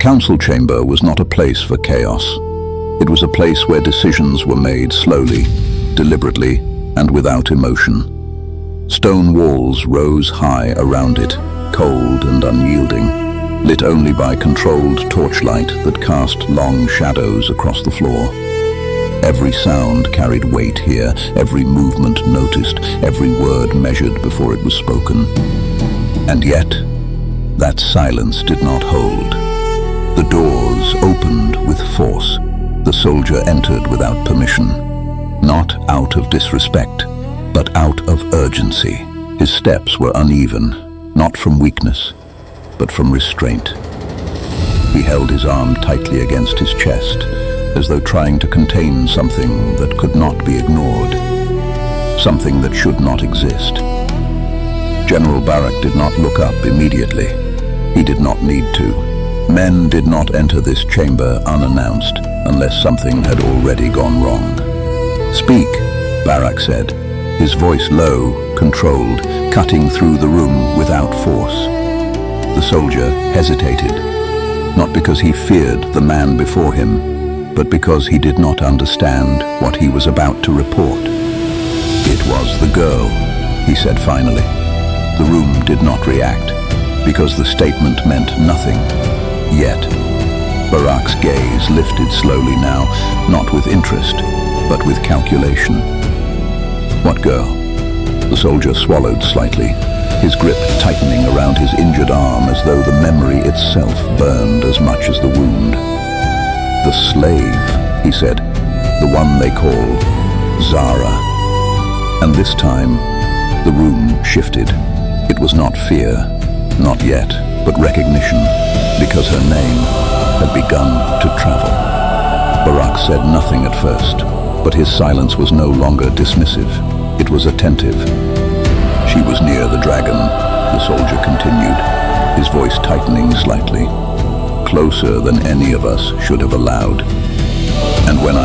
council chamber was not a place for chaos. It was a place where decisions were made slowly, deliberately, and without emotion. Stone walls rose high around it, cold and unyielding, lit only by controlled torchlight that cast long shadows across the floor. Every sound carried weight here, every movement noticed, every word measured before it was spoken. And yet, that silence did not hold. The doors opened with force. The soldier entered without permission, not out of disrespect, but out of urgency. His steps were uneven, not from weakness, but from restraint. He held his arm tightly against his chest, as though trying to contain something that could not be ignored, something that should not exist. General Barak did not look up immediately. He did not need to. Men did not enter this chamber unannounced unless something had already gone wrong. "Speak," Barak said, his voice low, controlled, cutting through the room without force. The soldier hesitated, not because he feared the man before him, but because he did not understand what he was about to report. "It was the girl," he said finally. The room did not react, because the statement meant nothing. Yet, Barak's gaze lifted slowly now, not with interest, but with calculation. "What girl?" The soldier swallowed slightly, his grip tightening around his injured arm as though the memory itself burned as much as the wound. "The slave," he said, "the one they call Zara." And this time, the room shifted. It was not fear, not yet, but recognition, because her name had begun to travel. Barak said nothing at first, but his silence was no longer dismissive. It was attentive. "She was near the dragon," the soldier continued, his voice tightening slightly. "Closer than any of us should have allowed. And when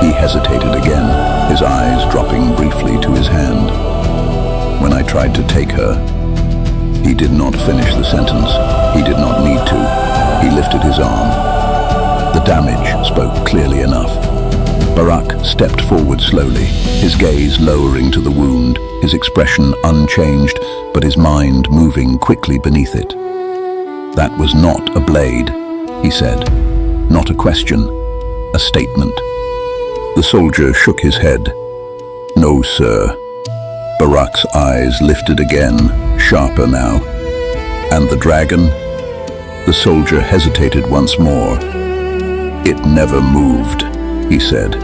He hesitated again, his eyes dropping briefly to his hand. "When I tried to take her," he did not finish the sentence. He did not need to. He lifted his arm. The damage spoke clearly enough. Barak stepped forward slowly, his gaze lowering to the wound, his expression unchanged, but his mind moving quickly beneath it. "That was not a blade," he said. "Not a question, a statement." The soldier shook his head. "No, sir." Barak's eyes lifted again, sharper now. "And the dragon?" The soldier hesitated once more. "It never moved," he said.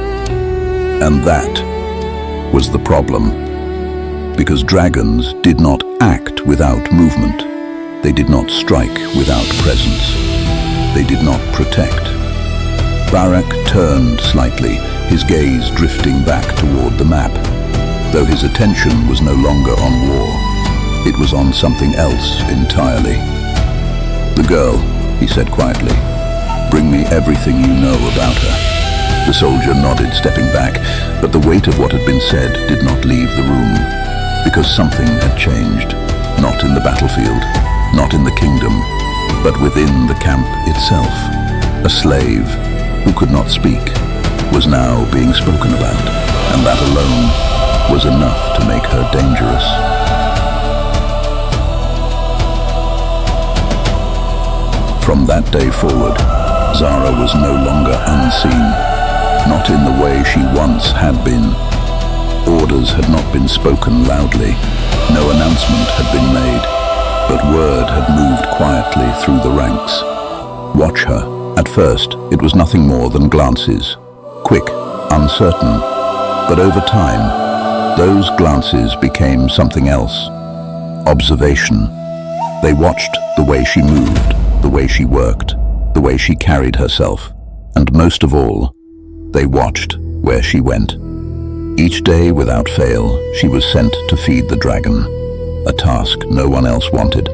And that was the problem. Because dragons did not act without movement. They did not strike without presence. They did not protect. Barak turned slightly, his gaze drifting back toward the map. Though his attention was no longer on war, it was on something else entirely. "The girl," he said quietly. "Bring me everything you know about her." The soldier nodded, stepping back, but the weight of what had been said did not leave the room, because something had changed, not in the battlefield, not in the kingdom, but within the camp itself. A slave, who could not speak, was now being spoken about, and that alone was enough to make her dangerous. From that day forward, Zara was no longer unseen, not in the way she once had been. Orders had not been spoken loudly, no announcement had been made, but word had moved quietly through the ranks. Watch her. At first, it was nothing more than glances, quick, uncertain, but over time, those glances became something else. Observation. They watched the way she moved, the way she worked, the way she carried herself, and most of all, they watched where she went. Each day, without fail, she was sent to feed the dragon, a task no one else wanted,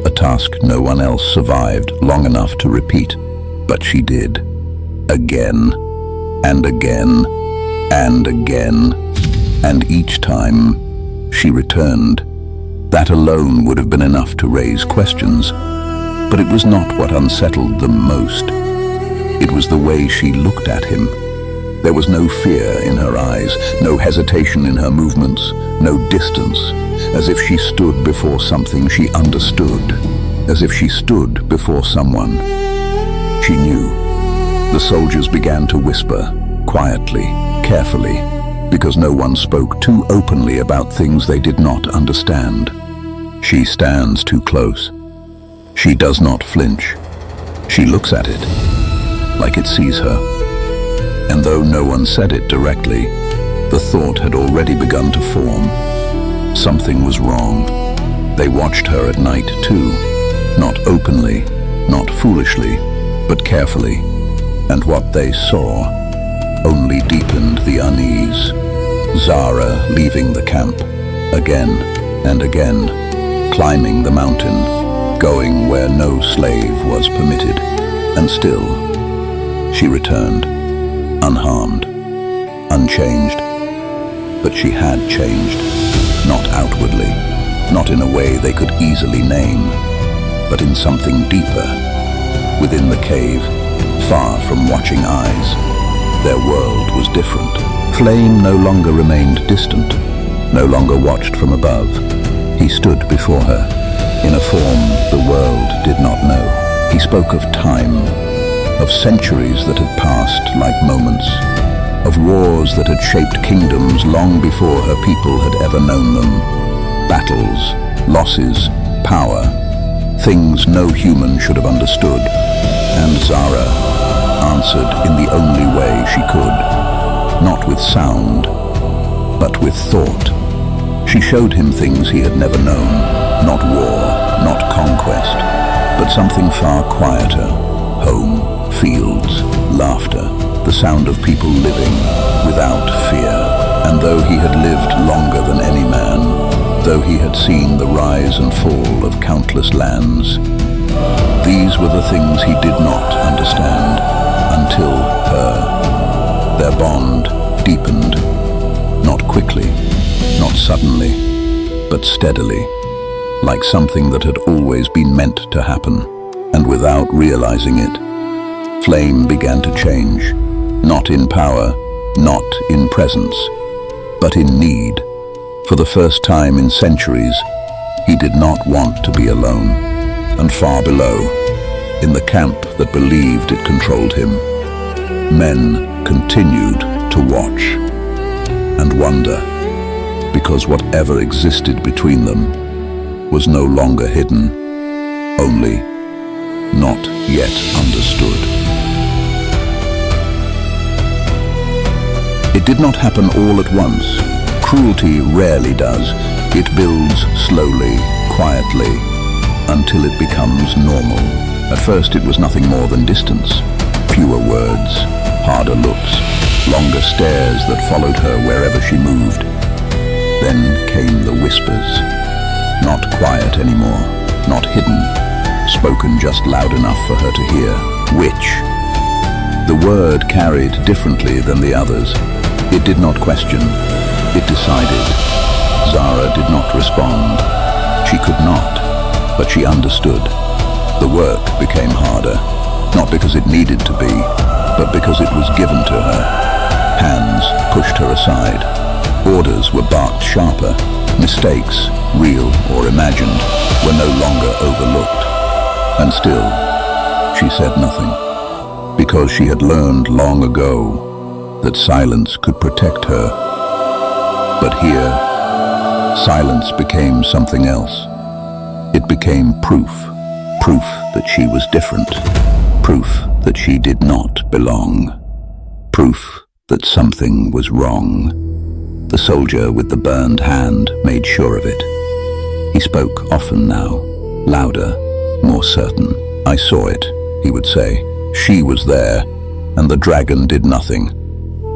a task no one else survived long enough to repeat, but she did. Again, and again, and again, and each time she returned. That alone would have been enough to raise questions. But it was not what unsettled them most. It was the way she looked at him. There was no fear in her eyes, no hesitation in her movements, no distance, as if she stood before something she understood, as if she stood before someone she knew. The soldiers began to whisper, quietly, carefully, because no one spoke too openly about things they did not understand. She stands too close. She does not flinch. She looks at it, like it sees her. And though no one said it directly, the thought had already begun to form. Something was wrong. They watched her at night too, not openly, not foolishly, but carefully. And what they saw only deepened the unease. Zara leaving the camp, again and again, climbing the mountain, going where no slave was permitted, and still she returned, unharmed, unchanged. But she had changed, not outwardly, not in a way they could easily name, but in something deeper. Within the cave, far from watching eyes, their world was different. Flame no longer remained distant, no longer watched from above. He stood before her, in a form the world did not know. He spoke of time, of centuries that had passed like moments, of wars that had shaped kingdoms long before her people had ever known them. Battles, losses, power, things no human should have understood. And Zara answered in the only way she could, not with sound, but with thought. She showed him things he had never known, not war, not conquest, but something far quieter, home, fields, laughter, the sound of people living without fear. And though he had lived longer than any man, though he had seen the rise and fall of countless lands, these were the things he did not understand until her. Their bond deepened, not quickly, not suddenly, but steadily, like something that had always been meant to happen. And without realizing it, Flame began to change, not in power, not in presence, but in need. For the first time in centuries, he did not want to be alone. And far below, in the camp that believed it controlled him, men continued to watch and wonder, because whatever existed between them was no longer hidden, only not yet understood. It did not happen all at once. Cruelty rarely does. It builds slowly, quietly, until it becomes normal. At first it was nothing more than distance, fewer words, harder looks, longer stares that followed her wherever she moved. Then came the whispers, not quiet anymore, not hidden, spoken just loud enough for her to hear. Which? The word carried differently than the others. It did not question, it decided. Zara did not respond. She could not. But she understood. The work became harder, not because it needed to be, but because it was given to her. Hands pushed her aside. Orders were barked sharper. Mistakes, real or imagined, were no longer overlooked. And still, she said nothing, because she had learned long ago that silence could protect her. But here, silence became something else. It became proof that she was different, proof that she did not belong, proof that something was wrong. The soldier with the burned hand made sure of it. He spoke often now, louder, more certain. I saw it, he would say. She was there, and the dragon did nothing.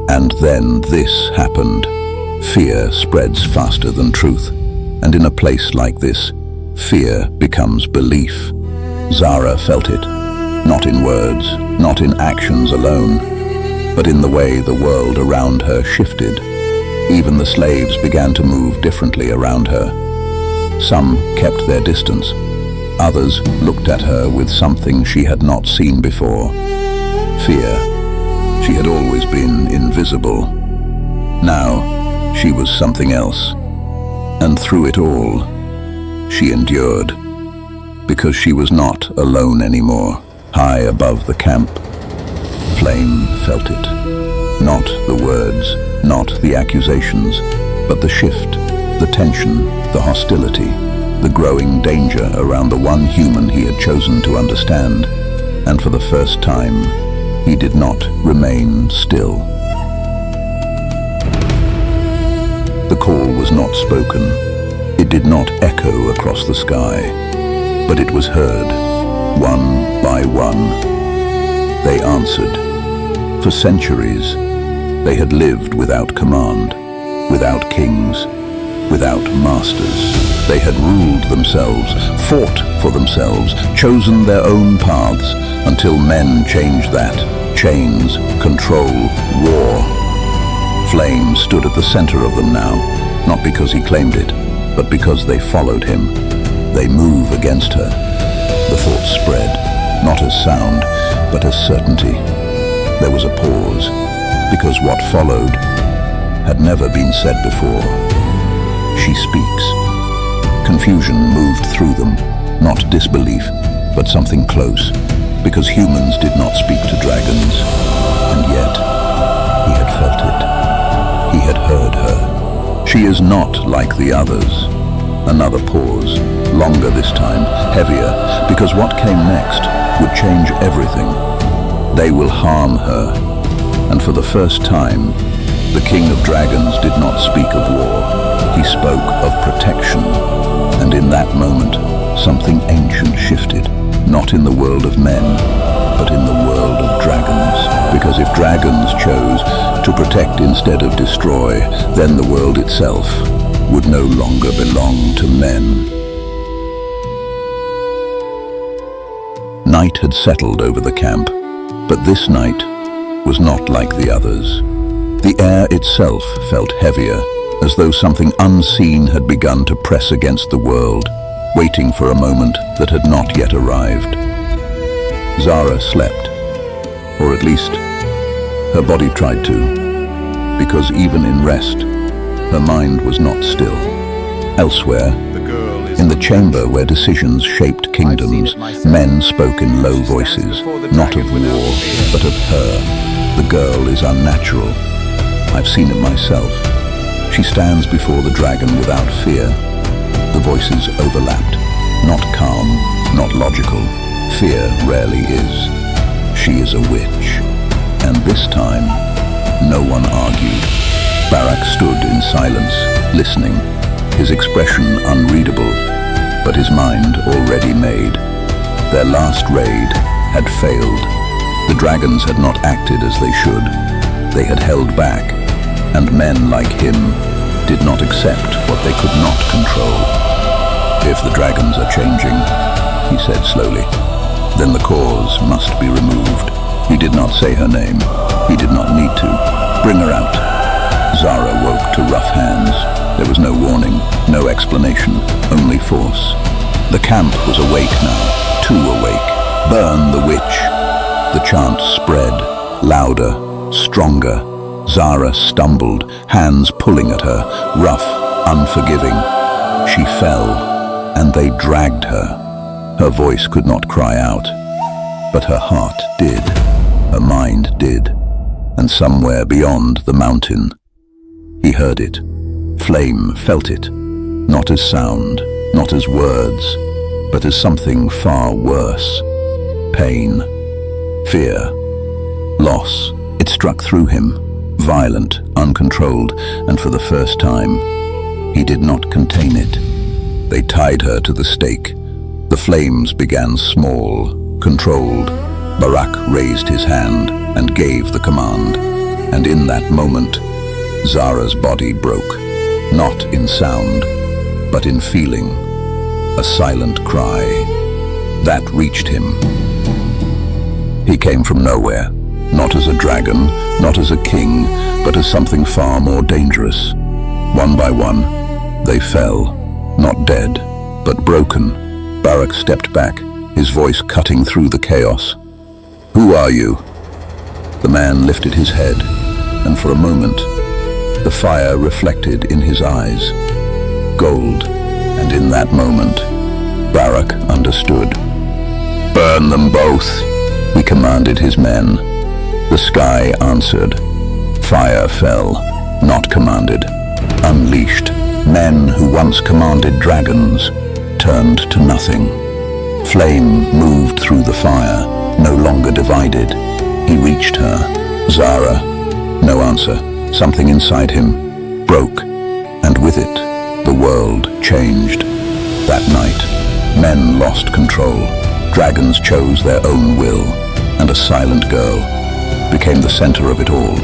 And then this happened. Fear spreads faster than truth, and in a place like this, fear becomes belief. Zara felt it, not in words, not in actions alone, but in the way the world around her shifted. Even the slaves began to move differently around her. Some kept their distance, others looked at her with something she had not seen before. Fear. She had always been invisible. Now, she was something else. And through it all, she endured. Because she was not alone anymore. High above the camp, Flame felt it. Not the words, not the accusations, but the shift, the tension, the hostility, the growing danger around the one human he had chosen to understand. And for the first time, he did not remain still. The call was not spoken. It did not echo across the sky, but it was heard, one by one. They answered. For centuries, they had lived without command, without kings, without masters. They had ruled themselves, fought for themselves, chosen their own paths, until men changed that. Chains, control, war. Flame stood at the center of them now, not because he claimed it, but because they followed him. They move against her. The thought spread, not as sound, but as certainty. There was a pause, because what followed had never been said before. She speaks. Confusion moved through them, not disbelief, but something close, because humans did not speak to dragons. And yet, he had felt it. He had heard her. She is not like the others. Another pause, longer this time, heavier, because what came next would change everything. They will harm her. And for the first time, the King of Dragons did not speak of war. He spoke of protection. And in that moment, something ancient shifted, not in the world of men, but in the world of dragons. Because if dragons chose to protect instead of destroy, then the world itself would no longer belong to men. Night had settled over the camp, but this night was not like the others. The air itself felt heavier, as though something unseen had begun to press against the world, waiting for a moment that had not yet arrived. Zara slept, or at least her body tried to, because even in rest, her mind was not still. Elsewhere, in the chamber where decisions shaped kingdoms, men spoke in low voices, not of war, but of her. The girl is unnatural. I've seen it myself. She stands before the dragon without fear. The voices overlapped, not calm, not logical. Fear rarely is. She is a witch. And this time, no one argued. Barak stood in silence, listening, his expression unreadable, but his mind already made. Their last raid had failed. The dragons had not acted as they should. They had held back, and men like him did not accept what they could not control. If the dragons are changing, he said slowly, then the cause must be removed. He did not say her name. He did not need to. Bring her out. Zara woke to rough hands. There was no warning, no explanation, only force. The camp was awake now, too awake. Burn the witch. The chant spread, louder, stronger. Zara stumbled, hands pulling at her, rough, unforgiving. She fell, and they dragged her. Her voice could not cry out, but her heart did. Her mind did. And somewhere beyond the mountain, he heard it. Flame felt it, not as sound, not as words, but as something far worse. Pain, fear, loss. It struck through him, violent, uncontrolled, and for the first time, he did not contain it. They tied her to the stake. The flames began small, controlled. Barak raised his hand and gave the command, and in that moment, Zara's body broke, not in sound, but in feeling, a silent cry. That reached him. He came from nowhere, not as a dragon, not as a king, but as something far more dangerous. One by one, they fell, not dead, but broken, Barak stepped back, his voice cutting through the chaos. "Who are you?" The man lifted his head, and for a moment, the fire reflected in his eyes. Gold, and in that moment, Barak understood. "Burn them both," he commanded his men. The sky answered. Fire fell, not commanded. Unleashed, men who once commanded dragons turned to nothing. Flame moved through the fire, no longer divided. He reached her. "Zara." No answer. Something inside him broke, and with it, the world changed. That night, men lost control. Dragons chose their own will, and a silent girl became the center of it all.